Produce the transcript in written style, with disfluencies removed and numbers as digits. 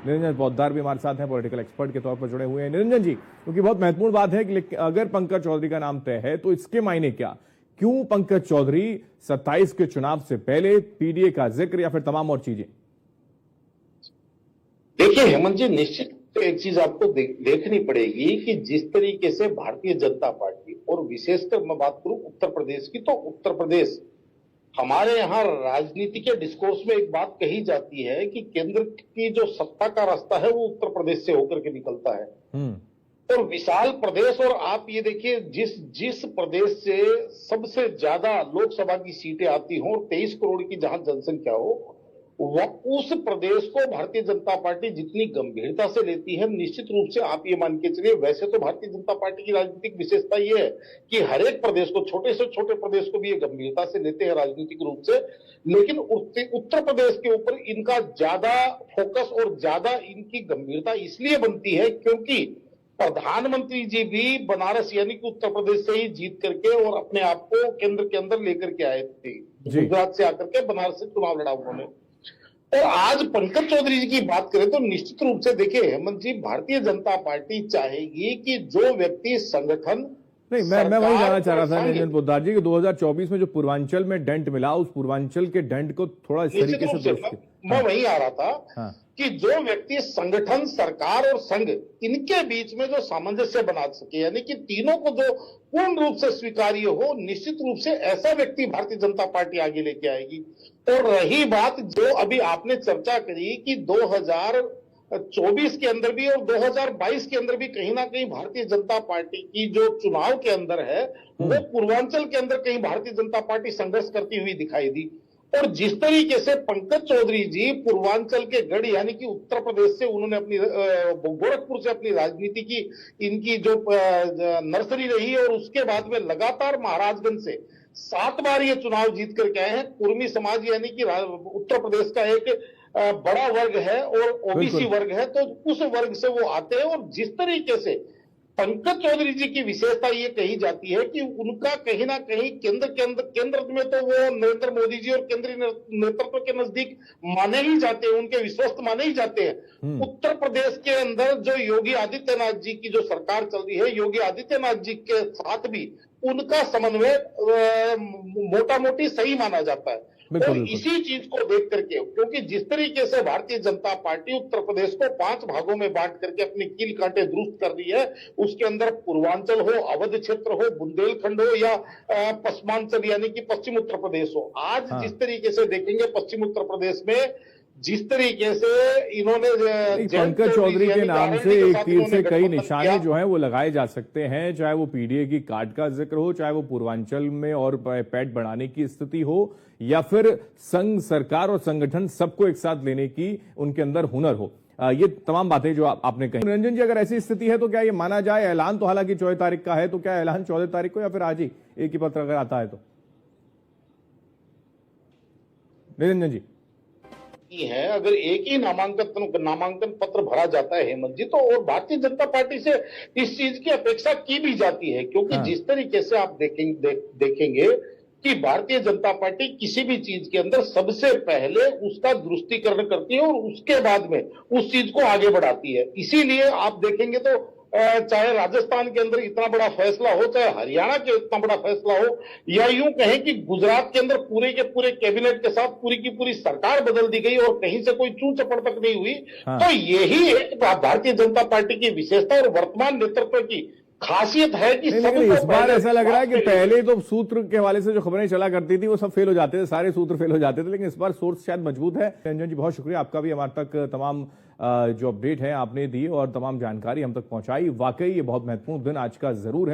निरंजन पोद्दार भी हमारे साथ हैं, पॉलिटिकल एक्सपर्ट के तौर पर जुड़े हुए हैं। निरंजन जी, क्योंकि बहुत महत्वपूर्ण बात है कि अगर पंकज चौधरी का नाम तय है तो इसके मायने क्या, क्यों पंकज चौधरी 27 के चुनाव से पहले, पीडीए का जिक्र या फिर तमाम और चीजें? देखिए हेमंत जी, निश्चित तो एक चीज आपको देखनी पड़ेगी कि जिस तरीके से भारतीय जनता पार्टी, और विशेषकर मैं बात करूं उत्तर प्रदेश की, तो उत्तर प्रदेश हमारे यहाँ राजनीति के डिस्कोर्स में एक बात कही जाती है कि केंद्र की जो सत्ता का रास्ता है वो उत्तर प्रदेश से होकर के निकलता है। और विशाल प्रदेश, और आप ये देखिए जिस प्रदेश से सबसे ज्यादा लोकसभा की सीटें आती हों और 23 करोड़ की जहां जनसंख्या हो, उस प्रदेश को भारतीय जनता पार्टी जितनी गंभीरता से लेती है, निश्चित रूप से आप ये मान के चलिए, वैसे तो भारतीय जनता पार्टी की राजनीतिक विशेषता ये है कि हर एक प्रदेश को, छोटे से छोटे प्रदेश को भी ये गंभीरता से लेते हैं राजनीतिक रूप से, लेकिन उत्तर प्रदेश के ऊपर इनका ज्यादा फोकस और ज्यादा इनकी गंभीरता इसलिए बनती है क्योंकि प्रधानमंत्री जी भी बनारस यानी कि उत्तर प्रदेश से ही जीत करके और अपने आप को केंद्र के अंदर लेकर के आए थे। गुजरात से आकर के बनारस से चुनाव लड़ा उन्होंने। और आज पंकज चौधरी जी की बात करें तो निश्चित रूप से देखिए हेमंत जी, भारतीय जनता पार्टी चाहेगी कि जो व्यक्ति संगठन, नहीं, मैं वही जानना चाह रहा था निरंजन पोद्दार जी कि 2024 में जो पूर्वांचल में डेंट मिला, उस पूर्वांचल के डेंट को थोड़ा इस तरीके से मैं वही आ रहा था कि जो व्यक्ति संगठन, सरकार और संघ, इनके बीच में जो सामंजस्य बना सके, यानी कि तीनों को जो पूर्ण रूप से स्वीकार्य हो, निश्चित रूप से ऐसा व्यक्ति भारतीय जनता पार्टी आगे लेके आएगी। और रही बात जो अभी आपने चर्चा करी कि 2024 के अंदर भी और 2022 के अंदर भी कहीं ना कहीं भारतीय जनता पार्टी की जो चुनाव के अंदर है वो पूर्वांचल के अंदर कहीं भारतीय जनता पार्टी संघर्ष करती हुई दिखाई दी। और जिस तरीके से पंकज चौधरी जी पूर्वांचल के गढ़ यानी कि उत्तर प्रदेश से उन्होंने अपनी गोरखपुर से अपनी राजनीति की, इनकी जो नर्सरी रही, और उसके बाद में लगातार महाराजगंज से 7 बार ये चुनाव जीत करके आए हैं। कुर्मी समाज यानी कि उत्तर प्रदेश का एक बड़ा वर्ग है और ओबीसी वर्ग है, तो उस वर्ग से वो आते हैं। और जिस तरीके से पंकज चौधरी जी की विशेषता ये कही जाती है कि उनका कहीं ना कहीं केंद्र में तो वो नरेंद्र मोदी जी और केंद्रीय नेतृत्व के नजदीक माने ही जाते हैं, उनके विश्वस्त माने ही जाते हैं। उत्तर प्रदेश के अंदर जो योगी आदित्यनाथ जी की जो सरकार चल रही है, योगी आदित्यनाथ जी के साथ भी उनका समन्वय मोटा मोटी सही माना जाता है। और इसी चीज को देख करके, क्योंकि जिस तरीके से भारतीय जनता पार्टी उत्तर प्रदेश को 5 भागों में बांट करके अपनी कील कांटे दुरुस्त कर रही है, उसके अंदर पूर्वांचल हो, अवध क्षेत्र हो, बुंदेलखंड हो या पश्चिमांचल यानी कि पश्चिम उत्तर प्रदेश हो, आज जिस तरीके से देखेंगे पश्चिम उत्तर प्रदेश में जिस तरीके से इन्होंने पंकज चौधरी के नाम से एक तीर से कई निशाने जो हैं वो लगाए जा सकते हैं, चाहे वो पीडीए की कार्ड का जिक्र हो, चाहे वो पूर्वांचल में और पैठ बढ़ाने की स्थिति हो, या फिर संघ, सरकार और संगठन सबको एक साथ लेने की उनके अंदर हुनर हो। ये तमाम बातें जो आपने कही। निरंजन जी, अगर ऐसी स्थिति है तो क्या ये माना जाए, ऐलान तो हालांकि 14 तारीख का है, तो क्या ऐलान 14 तारीख को या फिर आज ही एक ही पत्र अगर आता है तो? निरंजन जी है, अगर एक ही नामांकन पत्र भरा जाता है हेमंत जी, तो और भारतीय जनता पार्टी से इस चीज की अपेक्षा की भी जाती है, क्योंकि जिस तरीके से आप देखेंगे कि भारतीय जनता पार्टी किसी भी चीज के अंदर सबसे पहले उसका दृष्टिकरण करती है और उसके बाद में उस चीज को आगे बढ़ाती है। इसीलिए आप देखेंगे तो चाहे राजस्थान के अंदर इतना बड़ा फैसला हो, चाहे हरियाणा के इतना बड़ा फैसला हो, या यूं कहें कि गुजरात के अंदर पूरे के पूरे कैबिनेट के साथ पूरी की पूरी सरकार बदल दी गई और कहीं से कोई चू चपड़ तक नहीं हुई, तो यही एक भारतीय जनता पार्टी की विशेषता और वर्तमान नेतृत्व की खासियत है कि इस बार ऐसा लग रहा है कि पहले तो सूत्र के हवाले से जो खबरें चला करती थी वो सब फेल हो जाते थे, सारे सूत्र फेल हो जाते थे, लेकिन इस बार सोर्स शायद मजबूत है। रंजन जी, बहुत शुक्रिया आपका भी, हमारे तक तमाम जो अपडेट है आपने दी और तमाम जानकारी हम तक पहुंचाई। वाकई ये बहुत महत्वपूर्ण दिन आज का जरूर है।